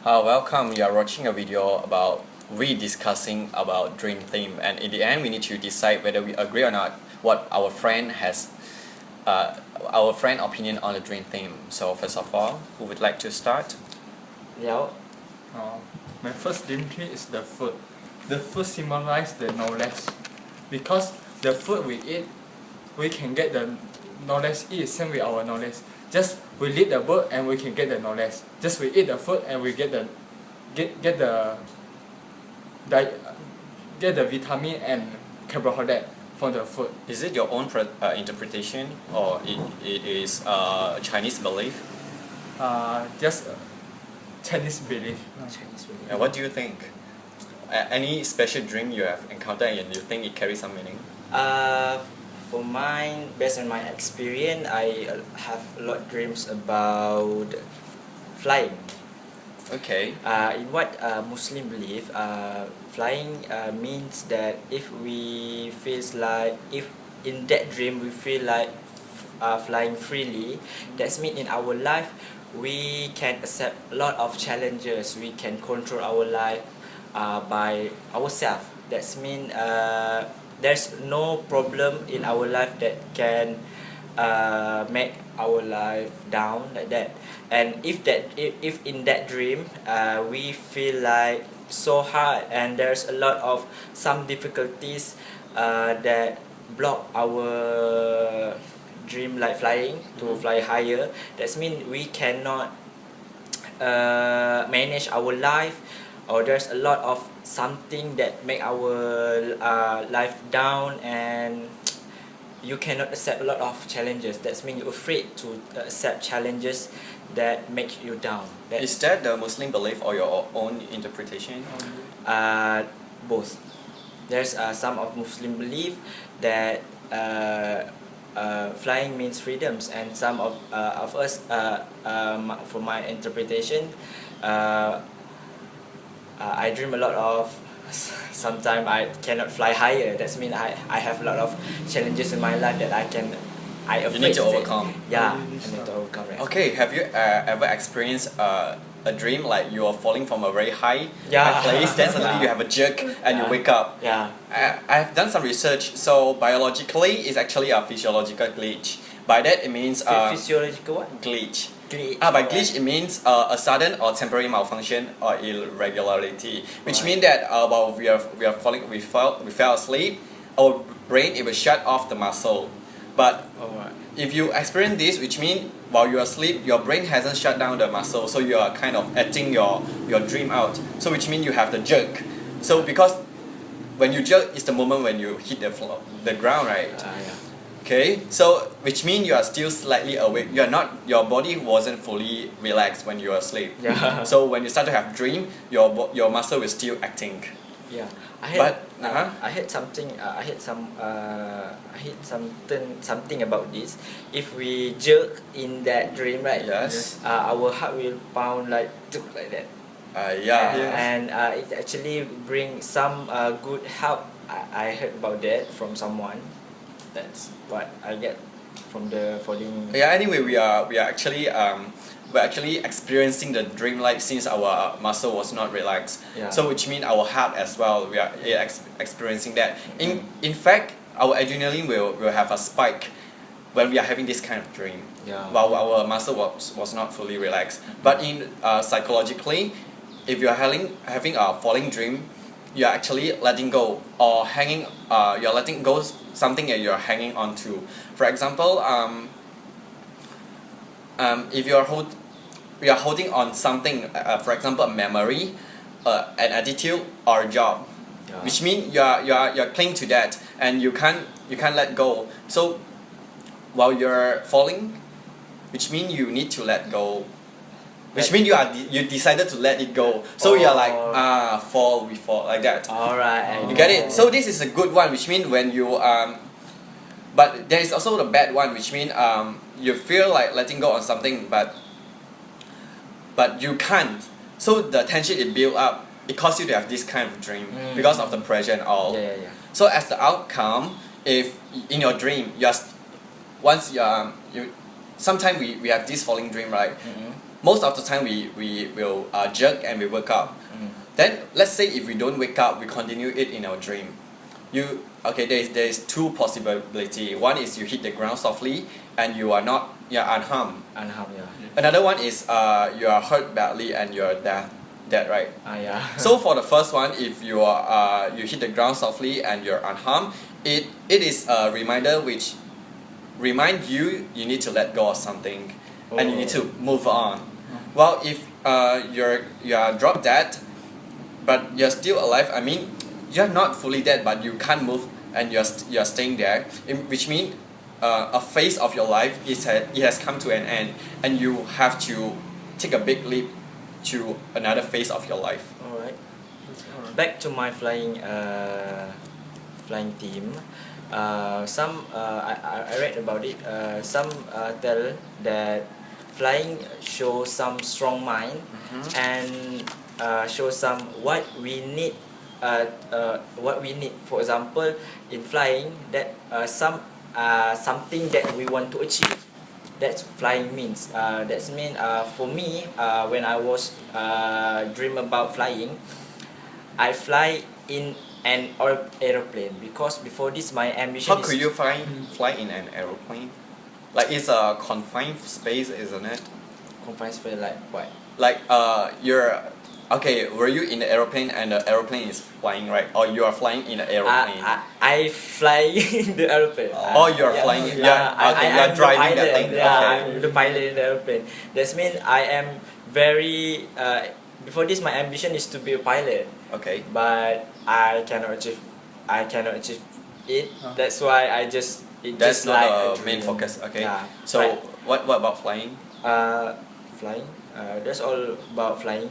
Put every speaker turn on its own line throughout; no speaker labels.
Welcome. You are watching a video about discussing about dream theme, and in the end, we need to decide whether we agree or not what our friend has, our friend opinion on the dream theme. So first of all, who would like to start?
Liao.
My first dream tree is the food. The food symbolizes the knowledge. Because the food we eat, we can get the knowledge. It is same with our knowledge. Just we read the book and we can get the knowledge. Just we eat the food and we get the vitamin and carbohydrate from the food.
Is it your own interpretation, or it is Chinese belief?
Just Chinese belief.
And what do you think? Any special dream you have encountered and you think it carries some meaning?
For mine, based on my experience, I have a lot of dreams about flying.
Okay.
In what Muslim believe, flying means that if we feels like, if in that dream we feel like flying freely, that means in our life we can accept a lot of challenges. We can control our life by ourselves. That means there's no problem in our life that can make our life down like that. And if in that dream we feel like so hard and there's a lot of some difficulties that block our dream like flying to fly higher, that means we cannot manage our life, or there's a lot of something that make our life down and you cannot accept a lot of challenges. That means you're afraid to accept challenges that make you down.
Is that the Muslim belief or your own interpretation?
Both. There's some of Muslim belief that flying means freedoms, and some of us, for my interpretation, I dream a lot of. Sometimes I cannot fly higher. That means I have a lot of challenges in my life that
You need to overcome.
Yeah, I need to overcome it.
Okay, have you ever experienced a dream like you are falling from a very high place, then suddenly you have a jerk and you wake up?
Yeah.
I've done some research, so biologically it's actually a physiological glitch. By that it means
Physiological what?
glitch.
Glitch.
By glitch it means a sudden or temporary malfunction or irregularity, which means that while we are falling, we fell asleep, our brain, it will shut off the muscle. But if you experience this, which means while you are asleep, your brain hasn't shut down the muscle, so you are kind of acting your dream out. So which means you have the jerk. So because when you jerk is the moment when you hit the ground, right?
Yeah.
Okay, so which means you are still slightly awake. You are not. Your body wasn't fully relaxed when you are asleep.
Yeah.
So when you start to have dream, your muscle is still acting.
Yeah. I had something. I had something about this. If we jerk in that dream, right?
Yes.
Our heart will pound like that. And it actually brings some good help. I heard about that from someone. That's what I get from the falling.
Yeah. Anyway, we are actually we're actually experiencing the dream life since our muscle was not relaxed.
Yeah.
So which means our heart as well. We are experiencing that. In fact, our adrenaline will have a spike when we are having this kind of dream.
Yeah.
While our muscle was not fully relaxed. But in psychologically, if you are having a falling dream, you are actually letting go or hanging. You're letting go something that you're hanging on to. For example, if you are holding on something, for example, a memory, an attitude, or a job, which means you're clinging to that and you can't let go. So while you're falling, which means you need to let go. Which means you decided to let it go. So you're like we fall like that.
Alright.
You get it? So this is a good one, which means when you but there is also the bad one, which means you feel like letting go on something, but you can't. So the tension it build up. It causes you to have this kind of dream because of the pressure and all.
Yeah.
So as the outcome, if in your dream once sometimes we have this falling dream, right?
Mm-hmm.
Most of the time we will jerk and we wake up.
Mm.
Then let's say if we don't wake up, we continue it in our dream. There is two possibility. One is you hit the ground softly and you are unharmed.
Unharmed, yeah.
Another one is you are hurt badly and you are dead, right?
Yeah.
So for the first one, if you hit the ground softly and you're unharmed, it is a reminder which remind you need to let go of something and you need to move on. Well, if you are drop dead, but you're still alive, I mean, you're not fully dead, but you can't move and you're staying there, which means a phase of your life it has come to an end, and you have to take a big leap to another phase of your life.
Alright. Back to my flying team. I read about it. Some tell that flying shows some strong mind and show some what we need. For example, in flying, that something that we want to achieve. That's flying means. That's mean for me when I was dream about flying, I fly in an aeroplane because before this my ambition
How could you fly in an aeroplane? Like it's a confined space, isn't it?
confined space like what?
Like were you in the aeroplane and the aeroplane is flying, right? Or you are flying in an aeroplane?
I fly in the aeroplane.
Oh, you are flying.
I'm
you're driving
the pilot,
that thing.
I'm the pilot in the aeroplane. That means I am very. Before this, my ambition is to be a pilot,
Okay.
but I cannot achieve it. That's why I just
That's
just like
not
a
the main
dream.
focus. Okay.
Yeah.
So
Right.
what about flying?
Flying. That's all about flying.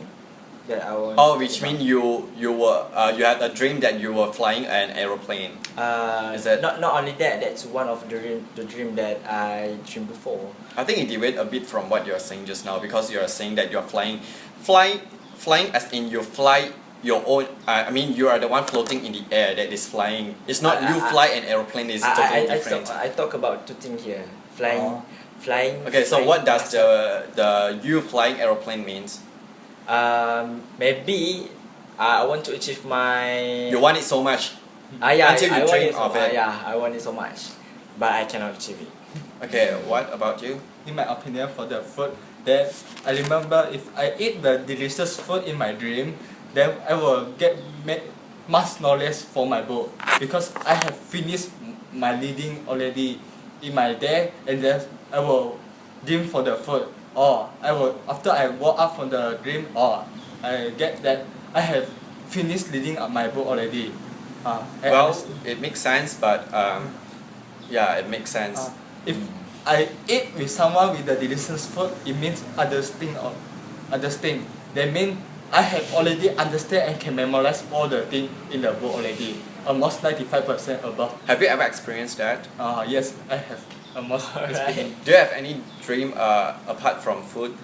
That I want.
Oh, which means you had a dream that you were flying an aeroplane. Is that-
not only that? That's one of the dream that I dreamed before.
I think it deviates a bit from what you're saying just now, because you're saying that you're flying as in you fly your own. I mean, you are the one floating in the air that is flying. It's not you fly an airplane. It's totally different.
I talk about two things here. Flying.
Okay, so
flying
what does
myself.
the you flying aeroplane means?
Maybe I want to achieve my.
You want it so much.
Yeah,
until you
I want
dream
it so
of it.
Yeah, I want it so much, but I cannot achieve it.
Okay, what about you?
In my opinion, for the food, that I remember if I eat the delicious food in my dream, then I will get much knowledge for my book, because I have finished my reading already in my day, and then I will dream for the food, or I will after I woke up from the dream, or I get that I have finished reading my book already.
Well, it makes sense, but yeah, it makes sense.
If I eat with someone with the delicious food, it means understand. That means I have already understand and can memorize all the things in the book already. Almost 95% above.
Have you ever experienced that?
Yes, I have almost experience.
Do you have any dream apart from food?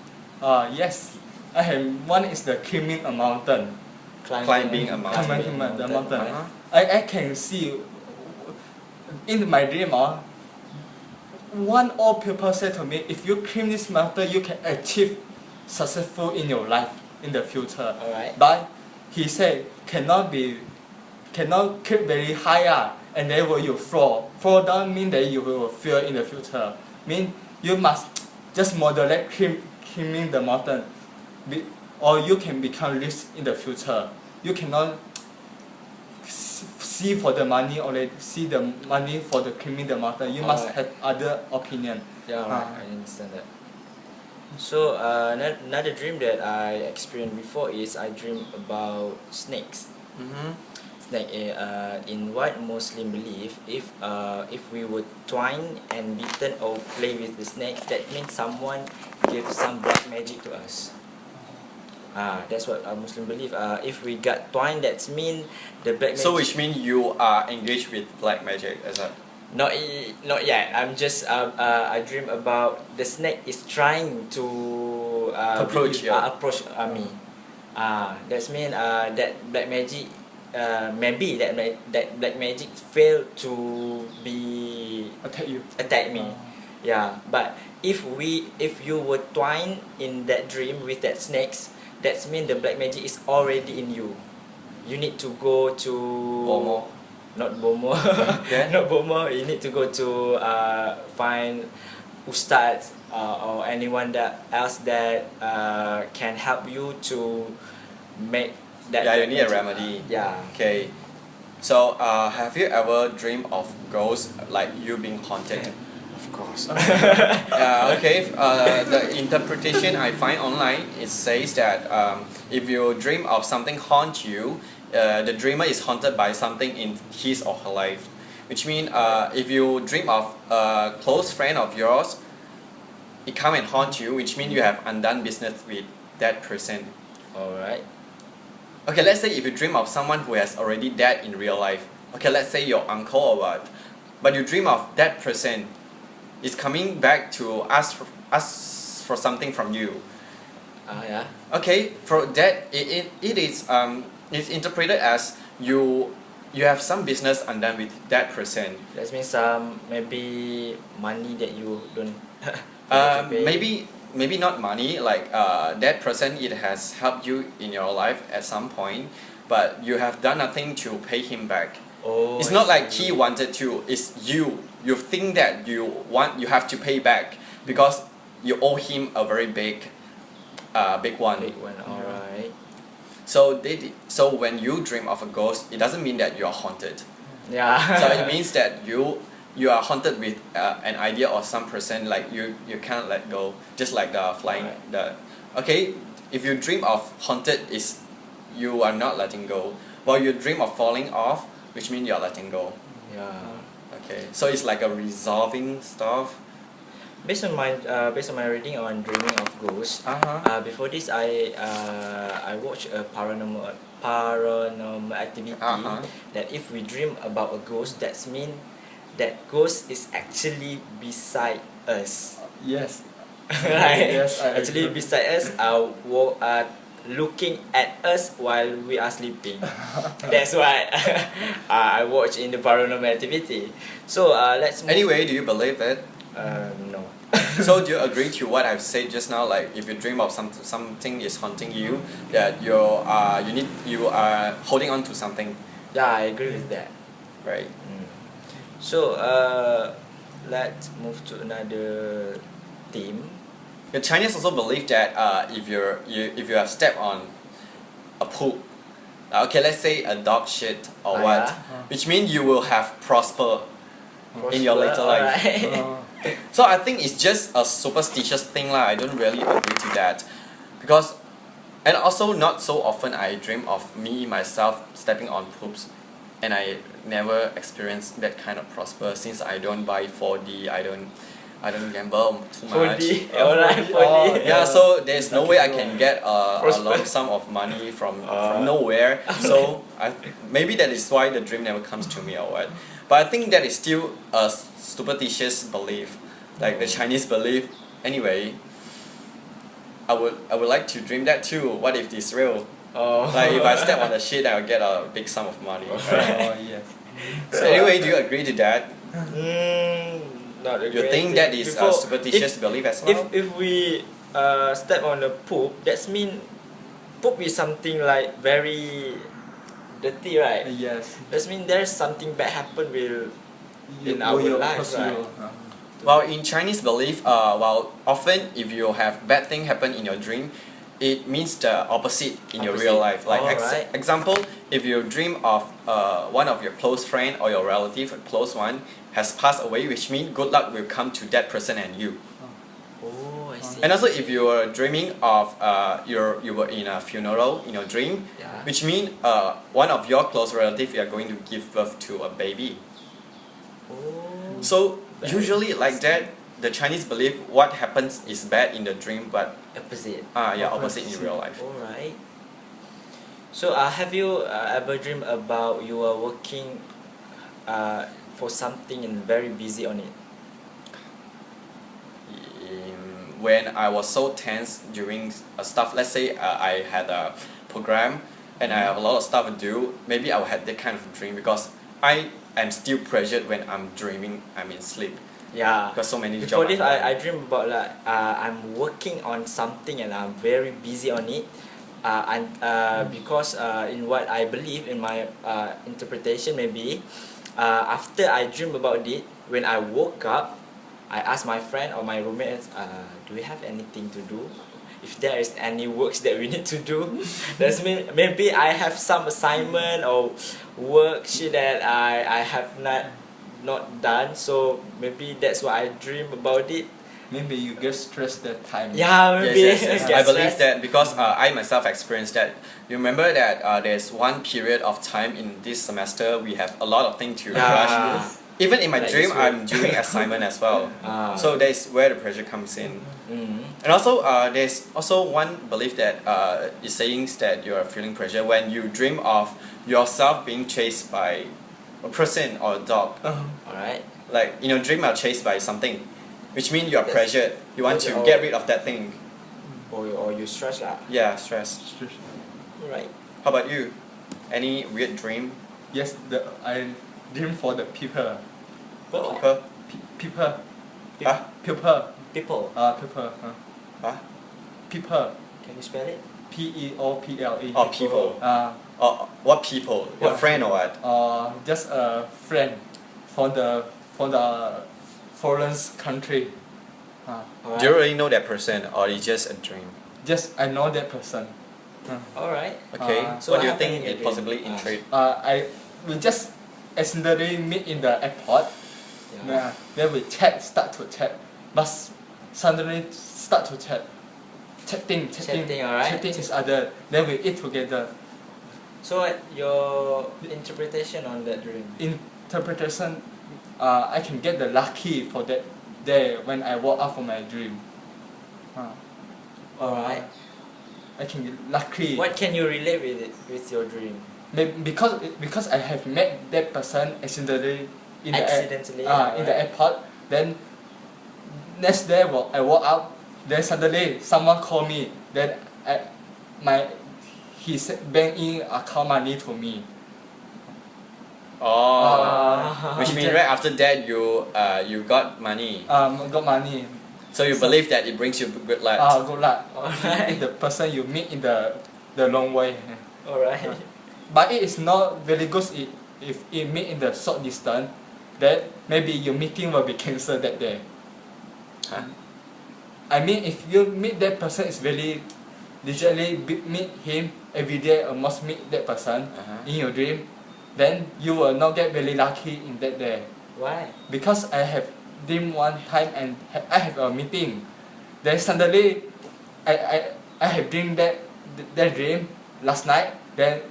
Yes, I have. One is the climbing a mountain.
Climbing a mountain.
Climbing the mountain.
Uh-huh.
I can see in my dream. One old people said to me, if you climb this mountain, you can achieve successful in your life in the future.
Alright.
But he said cannot keep very high and then will you fall. Fall down mean that you will fail in the future. Mean you must just moderate climbing the mountain, or you can become rich in the future. You cannot see for the money already. See the money for the climbing the mountain. You must have other opinion.
Yeah, I understand that. So another dream that I experienced before is I dream about snakes.
Mm-hmm.
Snake. In what Muslim believe, if we would twine and beaten or play with the snakes, that means someone gives some black magic to us. That's what Muslim believe. If we got twine, that's mean the black magic.
So which means you are engaged with black magic, is that?
Not yet. I'm just I dream about the snake is trying to
Approach you.
approach me. That's mean that black magic. Maybe that black magic failed to be
Attack you.
attack me. Yeah, but if you were twined in that dream with that snakes, that's mean the black magic is already in you. You need to go to
Bomo.
not Bomo
Then?
not Bomo. You need to go to find ustads or anyone that else that can help you to make that
Yeah, you
black
need a
magic.
remedy.
Yeah.
Okay. So, have you ever dreamed of ghosts, like you being haunted?
Of course.
Yeah, okay. The interpretation I find online, it says that if you dream of something haunt you, the dreamer is haunted by something in his or her life. Which means if you dream of a close friend of yours, it come and haunt you, which means you have undone business with that person.
Alright.
Okay, let's say if you dream of someone who has already died in real life. Okay, let's say your uncle or what. But you dream of that person is coming back to ask for something from you.
Yeah.
Okay, for that it is it's interpreted as you have some business undone with that person.
That means maybe money that you don't forget to pay.
Maybe not money, like that person, it has helped you in your life at some point, but you have done nothing to pay him back.
Oh,
It's
I
not like
see.
he wanted to, it's you think that you have to pay back because you owe him a very big one.
Big one. Alright.
So when you dream of a ghost, it doesn't mean that you are haunted.
Yeah.
So it means that you are haunted with an idea or some person, like you can't let go, just like the flying.
Right.
Okay, if you dream of haunted, is you are not letting go, while you dream of falling off, which means you are letting go.
Yeah.
Okay, so it's like a resolving stuff.
Based on my reading on dreaming of ghosts, before this I watched a paranormal activity that if we dream about a ghost, that's mean that ghost is actually beside us.
Yes.
Right?
Yes, I
Actually
agree.
beside us are looking at us while we are sleeping. That's why I watch in the paranormal activity. So let's move.
Anyway, do you believe it?
No.
So do you agree to what I've said just now? Like if you dream of something is haunting you, that you are holding on to something,
Yeah, I agree with that.
right?
So let's move to another theme.
The Chinese also believe that if you have stepped on a poop, okay, let's say a dog shit or what,
Yeah.
which means you will have prosper in your later life.
Alright.
So I think it's just a superstitious thing lah. I don't really agree to that, because, and also not so often I dream of me myself stepping on poops, and I never experienced that kind of prosper since I don't buy 4D. I don't gamble too much.
4D. Alright, 4D.
Yeah, so there's no way I can get a lump sum of money from nowhere. So maybe that is why the dream never comes to me or what. But I think that is still a superstitious belief, like the Chinese belief. Anyway, I would like to dream that too. What if it's real?
Oh.
Like if I step on the shit, I'll get a big sum of money.
Oh yes.
So anyway, do you agree to that?
Not
You think that is a superstitious belief as well?
If we step on the poop, that's mean poop is something like very dirty, right?
Yes.
That mean there's something bad happen in
You-
our
you-
lives, right?
Well, in Chinese belief, often if you have bad thing happen in your dream, it means the opposite in your real life. Like
Alright.
example, if you dream of one of your close friend or your relative, a close one, has passed away, which means good luck will come to that person and you.
Oh, I see.
And also, if you were dreaming of you were in a funeral in your dream,
Yeah.
which means one of your close relative you are going to give birth to a baby.
Oh.
So usually like that, the Chinese believe what happens is bad in the dream, but
Opposite.
opposite in real life.
Alright. So have you ever dreamed about you are working for something and very busy on it?
When I was so tense during stuff, let's say I had a program and I have a lot of stuff to do, maybe I will have that kind of dream because I am still pressured when I'm dreaming, I'm in sleep.
Yeah.
because so many
Before
jobs.
this, I dream about like I'm working on something and I'm very busy on it. And because in what I believe in my interpretation maybe, after I dream about it, when I woke up, I asked my friend or my roommates, do we have anything to do? If there is any works that we need to do, that's mean maybe I have some assignment or worksheet that I have not done. So maybe that's why I dream about it.
Maybe you get stressed that time.
Yeah, maybe.
Yes.
get
I believe
stressed.
that because I myself experienced that. You remember that there's one period of time in this semester we have a lot of things to rush.
Yeah.
Even in my
Like
dream,
this
I'm doing assignment as well. So that's where the pressure comes in.
Mm.
And also, there's also one belief that is saying that you are feeling pressure when you dream of yourself being chased by a person or a dog.
Alright.
Like in your dream, you are chased by something, which means you are
Yes.
pressured. You want to get rid of that thing.
Or you stress lah.
Yeah, stress.
Right.
How about you? Any weird dream?
Yes, I dream for the people.
What?
People?
People.
Huh?
People.
People.
People.
Huh?
People.
Can you spell it?
People.
Or people? Or what people? Your
Yeah.
friend or what?
Just a friend for the foreign country.
Do you really know that person or it's just a dream?
Just I know that person.
Alright.
Okay,
So
what do you
what
think
happened in
it
your
possibly
dream?
intrigued?
We just accidentally meet in the airport.
Yeah.
Then we start to chat, but suddenly start to chatting
Alright.
each other. Then we eat together.
So what your interpretation on that dream?
Interpretation, I can get the lucky for that day when I woke up from my dream.
Alright.
I can get lucky.
What can you relate with it with your dream?
Because I have met that person accidentally in
Accidentally,
in the airport. Then next day I woke up. Then suddenly someone called me. Then he said bank in account money to me.
Which means right after that you got money.
Got money.
So you believe that it brings you good luck.
Good luck.
Alright.
If the person you meet in the long way.
Alright.
But it is not very good if it meet in the short distance. Then maybe your meeting will be cancelled that day.
Huh?
I mean, if you meet that person, it's very literally meet him every day or must meet that person in your dream, then you will not get very lucky in that day.
Why?
Because I have dream one time and I have a meeting. Then suddenly, I have dreamed that dream last night. Then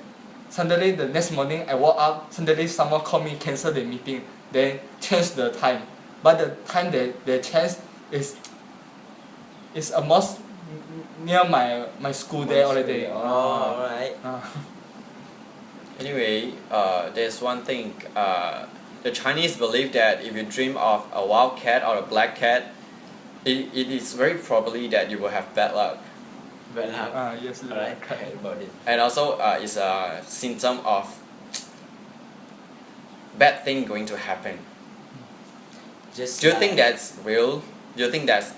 suddenly the next morning I woke up. Suddenly someone called me cancel the meeting. Then change the time. But the time they change is almost near my school day already.
Alright.
Anyway, there's one thing. The Chinese believe that if you dream of a wild cat or a black cat, it is very probably that you will have bad luck.
Bad luck.
Yes.
Alright. I heard about it.
And also, it's a symptom of bad thing going to happen.
Just.
Do you think that's real? Do you think that's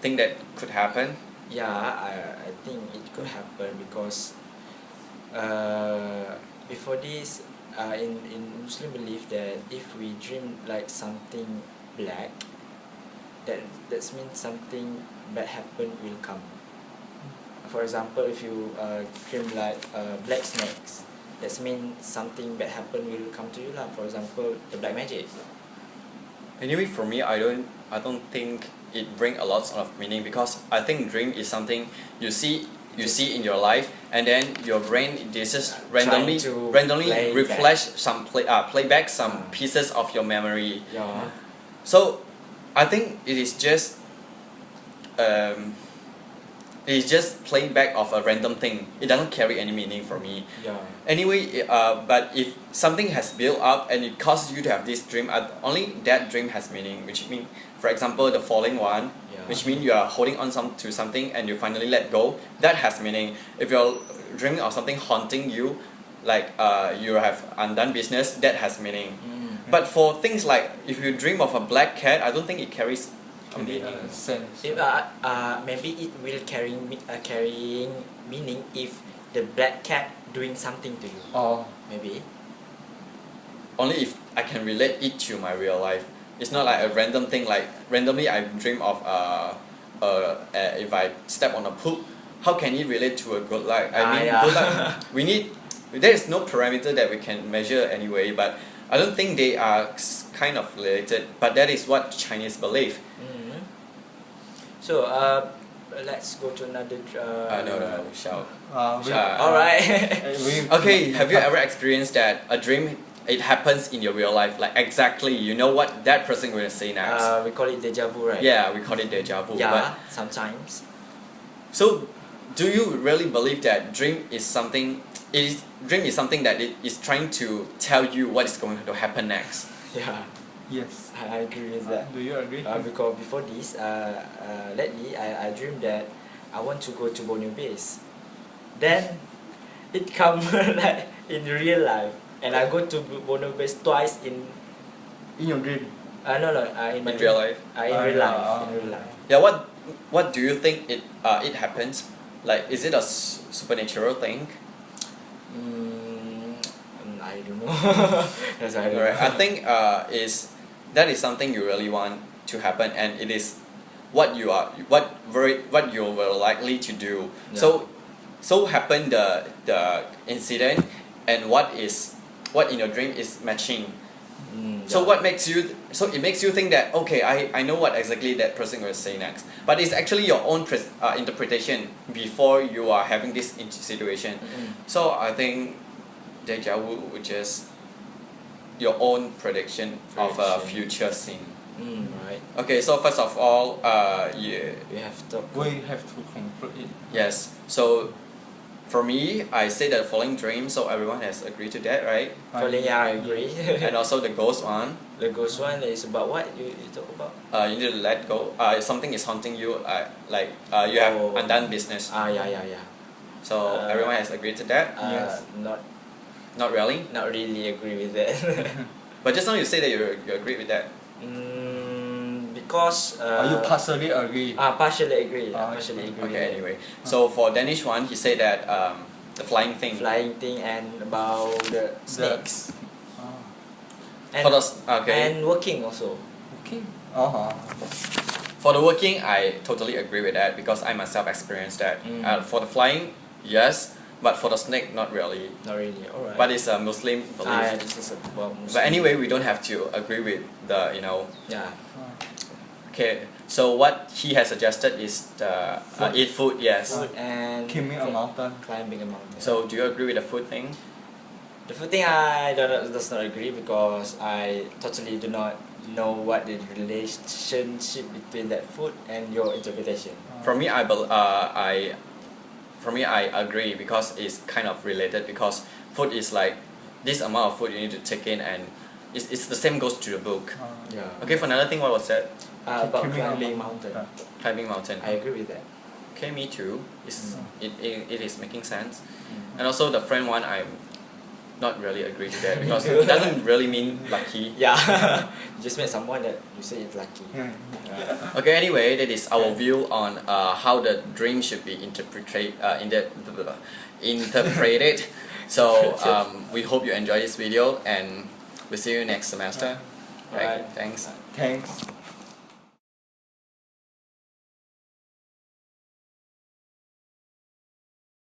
thing that could happen?
Yeah, I think it could happen because before this, in Muslim belief that if we dream like something black, that means something bad happen will come. For example, if you dream like black snakes, that means something bad happen will come to you lah. For example, the black magic.
Anyway, for me, I don't think it bring a lot of meaning because I think dream is something you see in your life and then your brain just randomly
play
refresh play back some pieces of your memory.
Yeah.
So I think it is just playback of a random thing. It doesn't carry any meaning for me.
Yeah.
Anyway, but if something has built up and it causes you to have this dream, only that dream has meaning. Which means, for example, the falling one, which means you are holding on to something and you finally let go. That has meaning. If you're dreaming of something haunting you, like you have undone business, that has meaning. But for things like if you dream of a black cat, I don't think it carries a meaning.
Sense.
If, maybe it will carrying meaning if the black cat doing something to you.
Oh.
Maybe.
Only if I can relate it to my real life. It's not like a random thing. Like randomly, I dream of if I step on a poop, how can it relate to a good luck? I mean,
yeah.
good luck. We need. There is no parameter that we can measure anyway. But I don't think they are kind of related. But that is what Chinese believe.
Mm-hmm. So let's go to another.
No, shout.
All right.
Okay, have you ever experienced that a dream? It happens in your real life, like exactly. You know what that person will say next.
We call it deja vu, right?
Yeah, we call it deja vu.
Yeah,
But,
sometimes.
so, do you really believe that dream is something? Dream is something that it is trying to tell you what is going to happen next.
Yeah,
Yes.
I agree with that.
Do you agree?
Because before this, lately I dreamed that I want to go to Borneo Base. Then it come like in real life, and I go to Borneo Base twice in.
In your dream.
No, in my
In
dream.
real life.
In real life. In real life.
Yeah. What do you think it happens? Like, is it a supernatural thing?
I don't know. That's why I don't
Right.
know.
I think that is something you really want to happen, and it is what you were likely to do.
Yeah.
So happen the incident, and what in your dream is matching. So
Yeah.
what makes you? So it makes you think that okay, I know what exactly that person will say next, but it's actually your own interpretation before you are having this situation. So I think deja vu which is your own prediction of a
Prediction.
future scene.
Right.
Okay, so first of all, yeah,
We have to.
We have to conclude it.
yes. So for me, I say that following dream, so everyone has agreed to that, right?
Following, yeah, I agree.
And also the ghost one,
The ghost one is about what you talk about?
you need to let go. Something is haunting you, you have
Oh.
undone business.
Yeah.
So everyone has agreed to that.
Yes.
Not really,
Not really agree with that.
but just now you say that you agree with that.
Because.
You partially agree.
Partially agree.
Ah,
Partially agree.
Okay,
with that.
anyway. So for Danish one, he said that the flying thing.
Flying thing and about the snakes.
Ah.
For the okay.
And working also.
Okay. Uh-huh.
For the working, I totally agree with that because I myself experienced that. For the flying, yes, but for the snake, not really.
Not really. Alright.
But it's a Muslim belief.
Yeah, this is about Muslim.
But anyway, we don't have to agree with the
Yeah.
Okay, so what he has suggested is the eat food. Yes.
Food and
Climbing a mountain.
climbing a mountain.
So do you agree with the food thing?
The food thing I does not agree because I totally do not know what the relationship between that food and your interpretation.
For me, I agree because it's kind of related because food is like this amount of food you need to take in and it's the same goes to the book.
Yeah.
Okay, for another thing, what was that?
About
Climbing a
climbing
mountain.
mountain.
Climbing mountain.
I agree with that.
Okay, me too. It is making sense. And also the friend one, I'm not really agree to that because it doesn't really mean lucky.
Yeah. You just met someone that you say is lucky.
Yeah.
Okay, anyway, that is our view on how the dream should be interpreted. So we hope you enjoy this video and we'll see you next semester. Right,
Alright.
thanks.
Thanks.